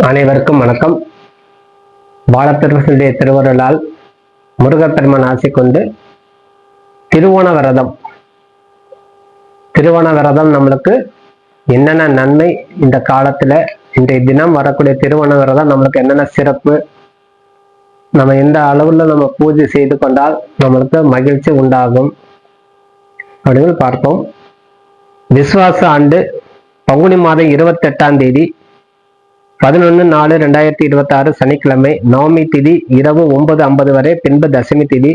அனைவருக்கும் வணக்கம். வாழப்பெருமாளுடைய திருவருளால் முருகப்பெருமான் ஆசை கொண்டு திருவோண விரதம் நம்மளுக்கு என்னென்ன நன்மை, இந்த காலத்துல இன்றைய தினம் வரக்கூடிய திருவோண விரதம் நம்மளுக்கு என்னென்ன சிறப்பு, நம்ம எந்த அளவுல நம்ம பூஜை செய்து கொண்டால் நம்மளுக்கு மகிழ்ச்சி உண்டாகும் அப்படின்னு பார்ப்போம். விசுவாச ஆண்டு பங்குனி மாதம் 28ஆம் தேதி 11/4/2026 சனிக்கிழமை, நவமி திதி இரவு 9:50 வரை, பின்பு தசமி திதி,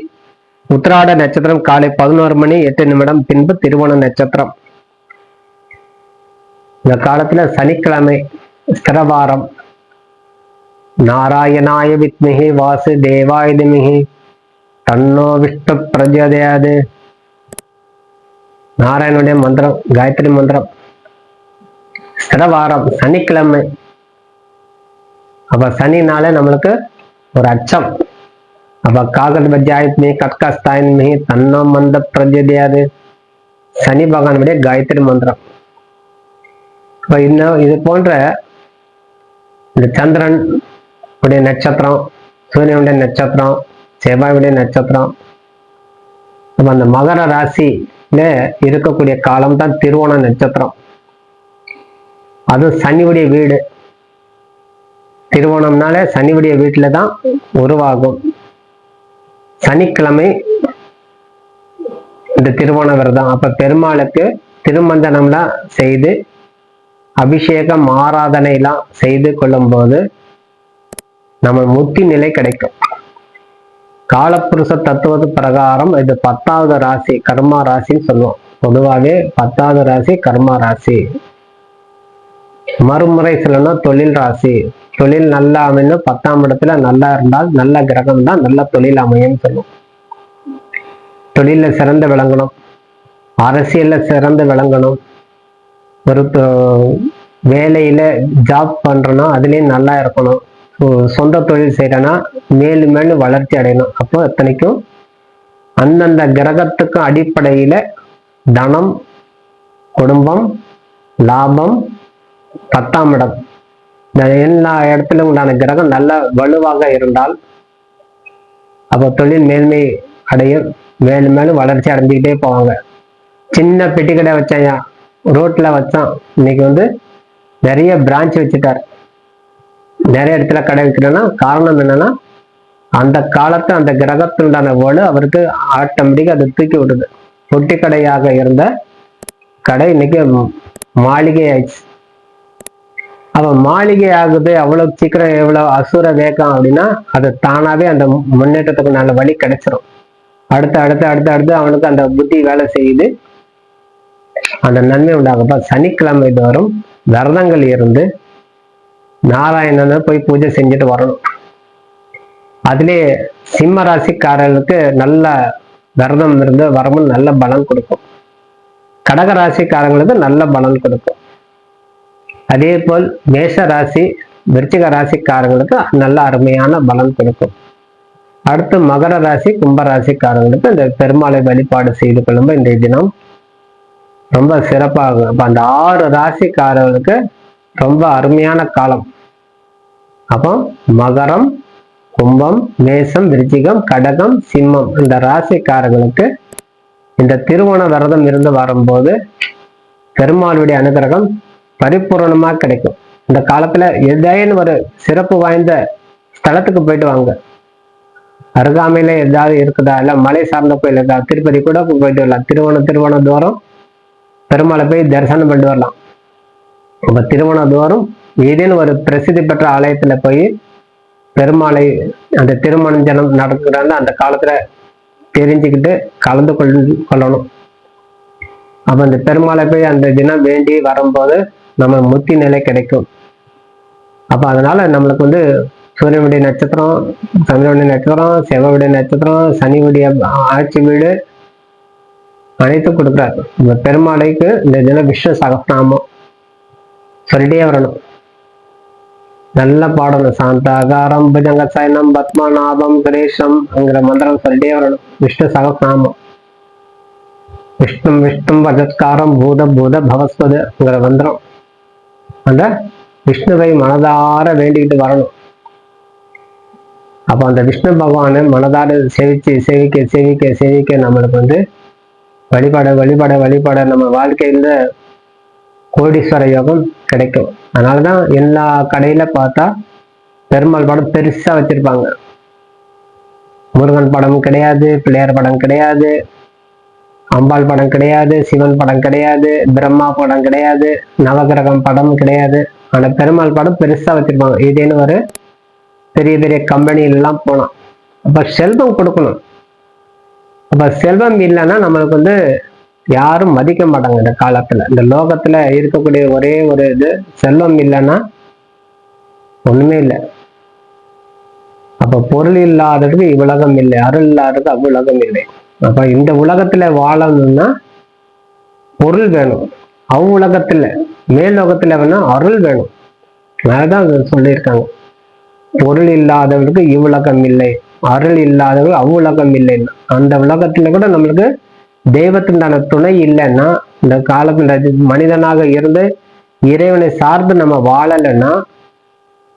உத்திராட நட்சத்திரம் காலை 11:08 பின்பு திருவோண நட்சத்திரம். இந்த காலத்துல சனிக்கிழமை ஸ்திரவாரம். நாராயணாய வித்மிஹி வாசுதேவாய தீமஹி தன்னோ விஷ்ணு பிரச்சோதயாத். நாராயணனுடைய மந்திரம், காயத்ரி மந்திரம். ஸ்திரவாரம், சனிக்கிழமை. அப்ப சனினால நம்மளுக்கு ஒரு அச்சம். அப்ப காகத் பஜாயத்மி கட்கஸ்தாயன்மி தன்னோ மந்த பிரஜோதயாது. சனி பகவானுடைய காயத்ரி மந்திரம். இப்ப இன்னும் இது போன்ற இந்த சந்திரன் உடைய நட்சத்திரம், சூரியனுடைய நட்சத்திரம், செவ்வாயுடைய நட்சத்திரம், அப்ப அந்த மகர ராசியில இருக்கக்கூடிய காலம் தான் திருவோண நட்சத்திரம். அது சனியுடைய வீடு. திருவோணம்னால சனியுடைய வீட்டுல தான் உருவாகும். சனிக்கிழமை இந்த திருவோண விரதம். அப்ப பெருமாளுக்கு திருமஞ்சனம்லாம் செய்து அபிஷேகம் ஆராதனை எல்லாம் செய்து கொள்ளும் போது நம்ம முக்தி நிலை கிடைக்கும். காலப்புருஷ தத்துவத்து பிரகாரம் இது 10வது ராசி, கர்மா ராசின்னு சொல்லுவோம். பொதுவாகவே 10வது ராசி கர்மா ராசி. மறுமுறை சொல்லணும்னா தொழில் ராசி. தொழில் நல்லா அமையணும். 10ஆம் இடத்துல நல்லா இருந்தால், நல்ல கிரகம் தான் நல்ல தொழில் அமையும் சொல்லும். தொழில சிறந்து விளங்கணும், அரசியல்ல சிறந்து விளங்கணும், ஒரு வேலையில ஜாப் பண்றோம்னா அதுலயும் நல்லா இருக்கணும், சொந்த தொழில் செய்யறேன்னா மேலும் மேலும் வளர்ச்சி அடையணும். அப்போ எத்தனைக்கும் அந்தந்த கிரகத்துக்கு அடிப்படையில தனம், குடும்பம், லாபம், 10ஆம் இடம், எல்லா இடத்திலும் உண்டான கிரகம் நல்ல வலுவாக இருந்தால் அப்போ தொழில் மேன்மை அடையும், மேலும் மேலும் வளர்ச்சி அடைஞ்சுக்கிட்டே போவாங்க. சின்ன பெட்டி கடை வச்சாயா, ரோட்ல வச்சான், இன்னைக்கு நிறைய பிரான்ச் வச்சுட்டார், நிறைய இடத்துல கடை வைக்கிறேன்னா காரணம் என்னன்னா அந்த காலத்து அந்த கிரகத்துண்டான வலு அவருக்கு ஆட்டோமேட்டிக்கா அதை தூக்கி விடுது. பொட்டி கடையாக இருந்த கடை இன்னைக்கு மாளிகை ஆயிடுச்சு. அவன் மாளிகை ஆகுது அவ்வளவு சீக்கிரம், எவ்வளவு அசுர வேகம் அப்படின்னா அது தானாவே அந்த முன்னேற்றத்துக்கு நல்ல வழி கிடைச்சிரும். அடுத்து அடுத்து அடுத்து அடுத்து அவனுக்கு அந்த புத்தி வேலை செய்யுது, அந்த நன்மை உண்டாகுப்பா. சனிக்கிழமை தோறும் விரதங்கள் இருந்து நாராயணனை போய் பூஜை செஞ்சுட்டு வரணும். அதுலேயே சிம்ம ராசிக்காரர்களுக்கு நல்ல விரதம் இருந்து வரமும் நல்ல பலன் கொடுக்கும். கடக ராசிக்காரங்களுக்கு நல்ல பலன் கொடுக்கும். அதே போல் மேஷ ராசி, விருச்சிக ராசிக்காரங்களுக்கு நல்ல அருமையான பலன் கொடுக்கும். அடுத்து மகர ராசி, கும்ப ராசிக்காரங்களுக்கு இந்த பெருமாளை வழிபாடு செய்து கொள்ளும்போது இன்றைய தினம் ரொம்ப சிறப்பாகும். அப்ப அந்த 6 ராசிக்காரர்களுக்கு ரொம்ப அருமையான காலம். அப்போ மகரம், கும்பம், மேஷம், விருச்சிகம், கடகம், சிம்மம் இந்த ராசிக்காரங்களுக்கு இந்த திருவோண விரதம் இருந்து வரும்போது பெருமாளுடைய அனுகிரகம் பரிபூர்ணமா கிடைக்கும். இந்த காலத்துல ஏதாவது ஒரு சிறப்பு வாய்ந்த ஸ்தலத்துக்கு போயிட்டு வாங்க. அருகாமையில ஏதாவது இருக்குதா, இல்ல மலை சார்ந்த கோயில் இருக்கா, திருப்பதி கூட போயிட்டு வரலாம். திருவோண தூரம் பெருமாளை போய் தரிசனம் பண்ணிட்டு வரலாம். இப்ப திருவோண தூரம் ஏதேனும் ஒரு பிரசித்தி பெற்ற ஆலயத்துல போய் பெருமாளை அந்த திருமஞ்சனம் நடக்கிறாங்க அந்த காலத்துல தெரிஞ்சுக்கிட்டு கலந்து கொள்ளணும். அப்ப அந்த பெருமாளை போய் அந்த தினம் வேண்டி வரும்போது நம்ம முக்தி நிலை கிடைக்கும். அப்ப அதனால நம்மளுக்கு சூரியனுடைய நட்சத்திரம், சந்திரனுடைய நட்சத்திரம், செவ்வாயுடைய நட்சத்திரம், சனியுடைய ஆட்சி வீடு அனைத்தும் கொடுக்குறாரு. இந்த பெருமாளைக்கு இந்த தினம் விஷ்ணு சகஸ்ரநாமம் சொல்லிட்டே வரணும், நல்லா பாடணும். சாந்தாகாரம் புஜங்க சயனம் பத்மநாபம் சுரேஷம்ங்கிற மந்திரம் சொல்லிட்டே வரணும். விஷ்ணு சகஸ்ரநாமம், விஷ்ணு விஷ்ணு வஜத்காரம் பூத பூத பவஸ்வதுங்கிற மந்திரம் அந்த விஷ்ணுவை மனதார வேண்டிக்கிட்டு வரணும். அப்ப அந்த விஷ்ணு பகவானை மனதார சேவிச்சு சேவிக்க சேவிக்க சேவிக்க நம்மளுக்கு வழிபாட வழிபாட வழிபாட நம்ம வாழ்க்கையில கோடீஸ்வர யோகம் கிடைக்கும். அதனாலதான் எல்லா கடையில பார்த்தா பெருமாள் படம் பெருசா வச்சிருப்பாங்க. முருகன் படம் கிடையாது, பிள்ளையார் படம் கிடையாது, அம்பாள் படம் கிடையாது, சிவன் படம் கிடையாது, பிரம்மா படம் கிடையாது, நவகிரகம் படம் கிடையாது. ஆனா பெருமாள் படம் பெருசா வச்சிருப்பாங்க. ஏதேன்னு ஒரு பெரிய பெரிய கம்பெனிலாம் போனோம். அப்ப செல்வம் கொடுக்கணும். அப்ப செல்வம் இல்லைன்னா நம்மளுக்கு யாரும் மதிக்க மாட்டாங்க. இந்த காலத்துல இந்த லோகத்துல இருக்கக்கூடிய ஒரே ஒரு இது, செல்வம் இல்லைன்னா ஒண்ணுமே இல்லை. அப்ப பொருள் இல்லாததுக்கு இவ்வுலகம் இல்லை, அருள் இல்லாததுக்கு அவ்வுலகம் இல்லை. அப்ப இந்த உலகத்துல வாழணும்னா பொருள் வேணும், அவ்வுலகத்துல மேலோகத்துல வேணா அருள் வேணும். அதுதான் சொல்லியிருக்காங்க, பொருள் இல்லாதவர்களுக்கு இவ்வுலகம் இல்லை, அருள் இல்லாதவர்கள் அவ்வுலகம் இல்லைன்னா. அந்த உலகத்துல கூட நம்மளுக்கு தெய்வத்தின் துணை இல்லைன்னா, இந்த காலத்துல மனிதனாக இருந்து இறைவனை சார்ந்து நம்ம வாழலைன்னா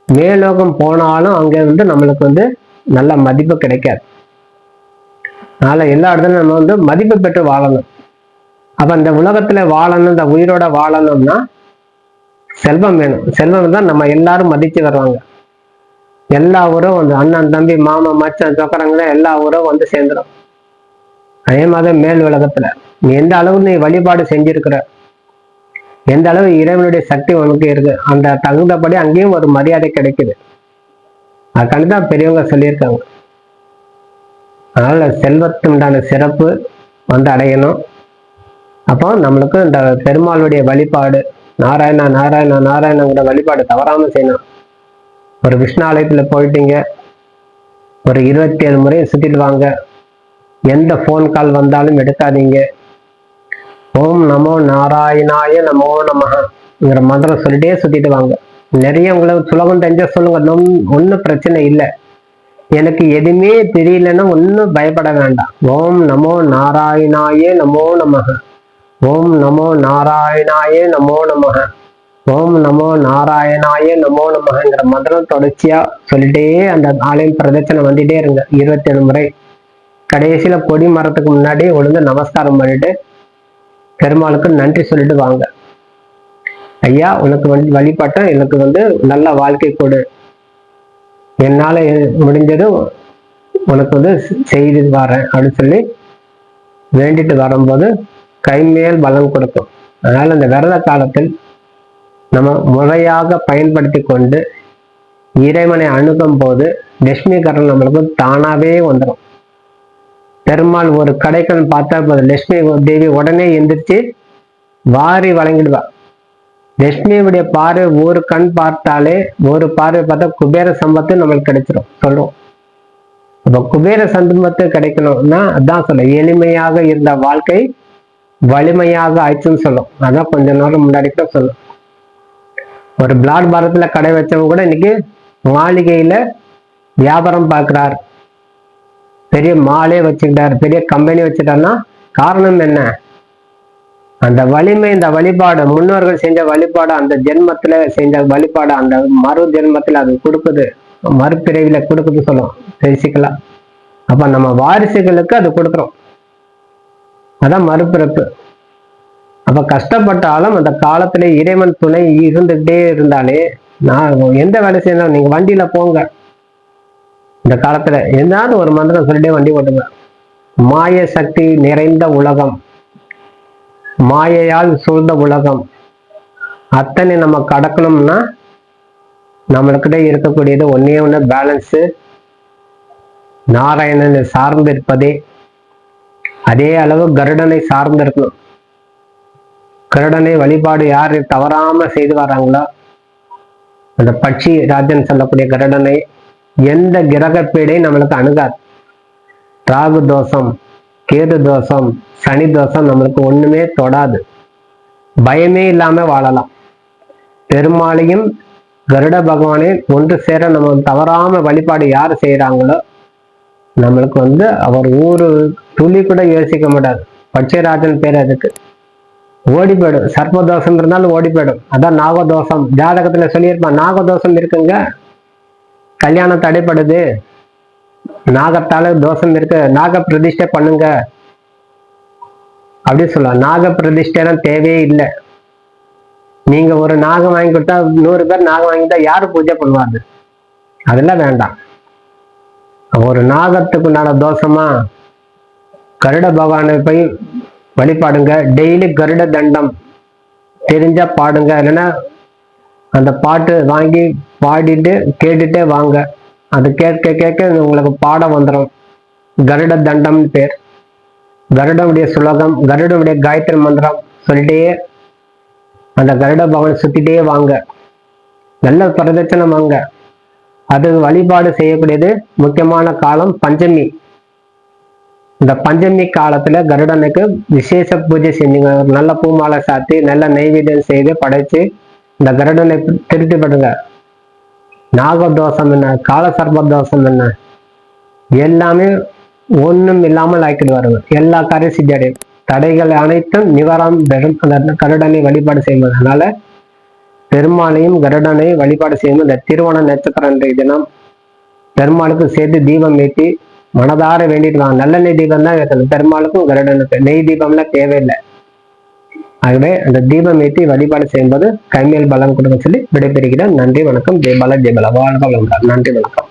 மேலோகம் போனாலும் அங்க நம்மளுக்கு நல்ல மதிப்பு கிடைக்காது. அதனால எல்லா இடத்துலையும் நம்ம மதிப்பு பெற்று வாழணும். அப்ப இந்த உலகத்துல வாழணும், இந்த உயிரோட வாழணும்னா செல்வம் வேணும். செல்வம் தான் நம்ம எல்லாரும் மதிச்சு வருவாங்க. எல்லா ஊரும் அண்ணன் தம்பி மாமா மச்சான் சொக்கரங்கள எல்லா ஊரும் சேர்ந்துடும். அதே மாதிரி மேல் உலகத்துல நீ எந்த அளவு நீ வழிபாடு செஞ்சிருக்கிற, எந்த அளவு இறைவனுடைய சக்தி உனக்கு இருக்கு, அந்த தகுந்தபடி அங்கேயும் ஒரு மரியாதை கிடைக்குது. அதுக்காண்டிதான் பெரியவங்க சொல்லியிருக்காங்க. அதனால செல்வத்துண்டான சிறப்பு அடையணும். அப்போ நம்மளுக்கு இந்த பெருமாளுடைய வழிபாடு, நாராயணா நாராயணா நாராயணங்கிற வழிபாடு தவறாம செய்யணும். ஒரு விஷ்ணு ஆலயத்துல போயிட்டீங்க, ஒரு 27 முறை சுத்திட்டு வாங்க. எந்த போன் கால் வந்தாலும் எடுக்காதீங்க. ஓம் நமோ நாராயணாய நமோ நமஹங்கிற மந்திரம் சொல்லிட்டே சுத்திட்டு வாங்க. நிறைய உங்களுக்கு சுலபம் தெரிஞ்ச சொல்லுங்க, ஒன்றும் பிரச்சனை இல்லை. எனக்கு எதுவுமே தெரியலன்னா ஒன்றும் பயப்பட வேண்டாம். ஓம் நமோ நாராயணாய நமோ நமஹ, ஓம் நமோ நாராயணாய நமோ நமஹ, ஓம் நமோ நாராயணாய நமோ நமஹங்கிற மந்திரம் தொடர்ச்சியா சொல்லிட்டே அந்த ஆலயம் பிரதட்சணை வந்துட்டே இருங்க 27 முறை. கடைசியில கொடி மரத்துக்கு முன்னாடி ஒழுங்கு நமஸ்காரம் பண்ணிட்டு பெருமாளுக்கு நன்றி சொல்லிட்டு வாங்க. ஐயா, உனக்கு வழிபட்ட எனக்கு நல்ல வாழ்க்கை கொடு, என்னால முடிஞ்சது உனக்கு செய்து வரேன் அப்படின்னு சொல்லி வேண்டிட்டு வரும்போது கைமேல் பலம் கொடுக்கும். அதனால இந்த விரத காலத்தில் நம்ம முறையாக பயன்படுத்தி கொண்டு இறைவனை அணுகும் போது லட்சுமிகரன் நம்மளுக்கு தானாவே வந்துடும். பெருமாள் ஒரு கடைக்கன் பார்த்தா லட்சுமி தேவி உடனே எந்திரிச்சு வாரி வழங்கிடுவா. லட்சுமியுடைய பார்வை ஒரு கண் பார்த்தாலே, ஒரு பார்வை பார்த்தா குபேர சம்பத்து நம்மளுக்கு கிடைச்சிடும் சொல்றோம். அப்ப குபேர சம்பத்து கிடைக்கணும்னா அதான் சொல்ல, எளிமையாக இருந்த வாழ்க்கை வலிமையாக ஆயிடுச்சுன்னு சொல்லும். அதான் கொஞ்ச நேரம் முன்னாடி கூட சொல்லும். ஒரு பிளாட் பாரத்துல கடை வச்சவங்க கூட இன்னைக்கு மாளிகையில வியாபாரம் பார்க்கிறார், பெரிய மாலே வச்சுக்கிட்டார், பெரிய கம்பெனி வச்சுட்டாருன்னா காரணம் என்ன? அந்த வலிமை, இந்த வழிபாடு, முன்னோர்கள் செஞ்ச வழிபாடு, அந்த ஜென்மத்துல செஞ்ச வழிபாடு அந்த மறு ஜென்மத்துல அது கொடுக்குது, மறுபிறவில கொடுக்குது சொல்லும் பேசிக்கலாம். அப்ப நம்ம வாரிசுகளுக்கு அது கொடுக்குறோம், அதான் மறுபிறப்பு. அப்ப கஷ்டப்பட்டாலும் அந்த காலத்துல இறைவன் துணை இருந்துகிட்டே இருந்தாலே, நான் எந்த வேலை செய்யணும், நீங்க வண்டியில போங்க, இந்த காலத்துல ஏதாவது ஒரு மந்திரம் சொல்லிட்டே வண்டி ஓட்டுங்க. மாய சக்தி நிறைந்த உலகம், மாயையால் சூழ்ந்த உலகம், அத்தனை நம்ம கடக்கணும்னா நம்மளுக்கிட்ட இருக்கக்கூடியது ஒன்னே ஒண்ணு, பேலன்ஸு, நாராயணனை சார்ந்து இருப்பதே. அதே அளவு கருடனை சார்ந்து இருக்கணும். கருடனை வழிபாடு யாரு தவறாம செய்து வராங்களோ, அந்த பட்சி ராஜன் சொல்லக்கூடிய கருடனை எந்த கிரக பீடை நம்மளுக்கு அணுகாது. ராகு தோஷம், கேது தோஷம், சனி தோஷம் நம்மளுக்கு ஒண்ணுமே தொடாது. பயமே இல்லாம வாழலாம். பெருமாளையும் கருட பகவானையும் ஒன்று சேர நம்ம தவறாம வழிபாடு யாரு செய்யறாங்களோ நம்மளுக்கு அவர் ஊரு துளி கூட யோசிக்க மாட்டாது. பட்சராஜன் பேர் அதுக்கு. ஓடி போயிடும். சர்ப்ப தோஷம் இருந்தாலும் ஓடி போயிடும். அதான் நாகதோஷம். ஜாதகத்துல சொல்லியிருப்பான், நாகதோஷம் இருக்குங்க, கல்யாணம் தடைப்படுது, நாகத்தால தோஷம் இருக்கு, நாக பிரதிஷ்டை பண்ணுங்க அப்படின்னு சொல்லலாம். நாக பிரதிஷ்டைலாம் தேவையே இல்லை. நீங்க ஒரு நாகம் வாங்கி கொடுத்தா 100 பேர் நாகம் வாங்கிட்டா யாரு பூஜை பண்ணுவாரு? அதெல்லாம் வேண்டாம். ஒரு நாகத்துக்கு உண்டான தோஷமா கருட பகவானை போய் வழிபாடுங்க. டெய்லி கருட தண்டம் தெரிஞ்சா பாடுங்க, இல்லைன்னா அந்த பாட்டு வாங்கி பாடிட்டு கேட்டுட்டே வாங்க. அது கேட்க கேட்க உங்களுக்கு பாடம் வந்துடும். கருட தண்டம்னு பேர். கருடனுடைய சுலோகம், கருடனுடைய காயத்ரி மந்திரம் சொல்லிட்டே அந்த கருட பகவான் சுத்திட்டே வாங்க. நல்ல பிரதட்சணம் வாங்க. அது வழிபாடு செய்யக்கூடியது முக்கியமான காலம் பஞ்சமி. இந்த பஞ்சமி காலத்துல கருடனுக்கு விசேஷ பூஜை செஞ்சீங்க. நல்ல பூமாலை சாத்தி நல்ல நைவேத்தியம் செய்து படைச்சு இந்த கருடனை திருப்தி பண்ணுங்க. நாகதோஷம் என்ன, கால சர்ப்ப தோஷம் என்ன, எல்லாமே ஒண்ணும் இல்லாமல் ஆக்கிட்டு வருங்க. எல்லா காரியம் சித்தியடையும். தடைகள் அனைத்தும் நிவாரணம் பெறும் அந்த கருடனை வழிபாடு செய்வதனால. பெருமாளையும் கருடனையும் வழிபாடு செய்யும் இந்த திருவோண நட்சத்திர அன்றைய தினம் பெருமாளுக்கு சேர்த்து தீபம் ஏற்றி மனதார வேண்டிட்டு வாங்க. நல்லெண்ணெய் தீபம் தான் ஏற்றணும். பெருமாளுக்கும் கருடனுக்கு நெய் தீபம்லாம் தேவையில்லை. ஆகவே அந்த தீபம் ஏற்றி வழிபாடு செய்யும்போது கைமேல் பலம் கொடுக்க சொல்லி விடைபெறுகிறேன். நன்றி வணக்கம். ஜெயபாலா ஜெயபாலா. வாழ்க வளமுடன். நன்றி வணக்கம்.